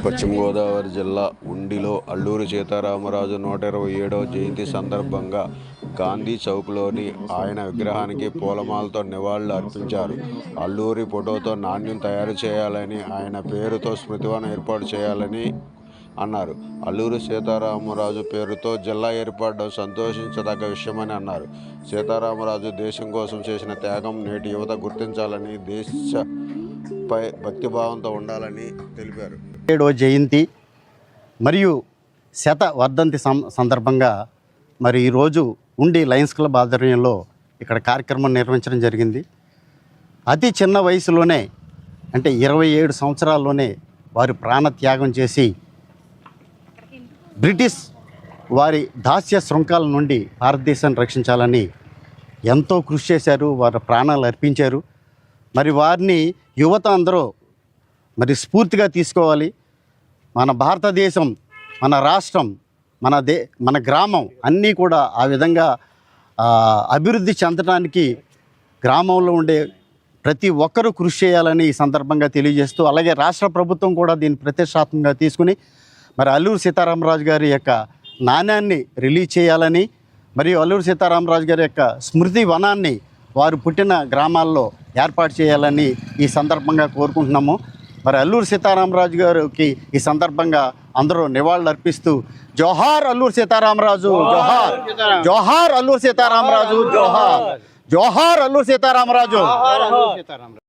పశ్చిమ గోదావరి జిల్లా ఉండిలో అల్లూరి సీతారామరాజు 127వ జయంతి సందర్భంగా గాంధీ చౌక్లోని ఆయన విగ్రహానికి పూలమాలతో నివాళులు అర్పించారు. అల్లూరి ఫోటోతో నాణ్యం తయారు చేయాలని, ఆయన పేరుతో స్మృతివనం ఏర్పాటు చేయాలని అన్నారు. అల్లూరి సీతారామరాజు పేరుతో జిల్లా ఏర్పడడం సంతోషించదగ్గ విషయమని అన్నారు. సీతారామరాజు దేశం కోసం చేసిన త్యాగం నేటి యువత గుర్తించాలని, దేశపై భక్తిభావంతో ఉండాలని తెలిపారు. 7వ జయంతి మరియు వర్ధంతి సందర్భంగా మరి ఈరోజు ఉండి లయన్స్ క్లబ్ ఆధ్వర్యంలో ఇక్కడ కార్యక్రమం నిర్వహించడం జరిగింది. అతి చిన్న వయసులోనే అంటే 27 సంవత్సరాల్లోనే వారు ప్రాణత్యాగం చేసి బ్రిటిష్ వారి దాస్య శృంఖాల నుండి భారతదేశాన్ని రక్షించాలని ఎంతో కృషి చేశారు. వారి ప్రాణాలు అర్పించారు. మరి వారిని యువత అందరూ మరి స్ఫూర్తిగా తీసుకోవాలి. మన భారతదేశం, మన రాష్ట్రం, మన గ్రామం అన్నీ కూడా ఆ విధంగా అభివృద్ధి చెందడానికి గ్రామంలో ఉండే ప్రతి ఒక్కరూ కృషి చేయాలని ఈ సందర్భంగా తెలియజేస్తూ, అలాగే రాష్ట్ర ప్రభుత్వం కూడా దీన్ని ప్రతిష్టాత్మకంగా తీసుకుని మరి అల్లూరి సీతారామరాజు గారి యొక్క నాణ్యాన్ని రిలీజ్ చేయాలని, మరియు అల్లూరి సీతారామరాజు గారి యొక్క స్మృతి వనాన్ని వారు పుట్టిన గ్రామాల్లో ఏర్పాటు చేయాలని ఈ సందర్భంగా కోరుకుంటున్నాము. మరి అల్లూరి సీతారామరాజు గారికి ఈ సందర్భంగా అందరూ నివాళులు అర్పిస్తూ జోహార్ అల్లూరి సీతారామరాజు, జోహార్ జోహార్ అల్లూరి సీతారామరాజు, జోహార్ జోహార్ అల్లూరి సీతారామరాజు.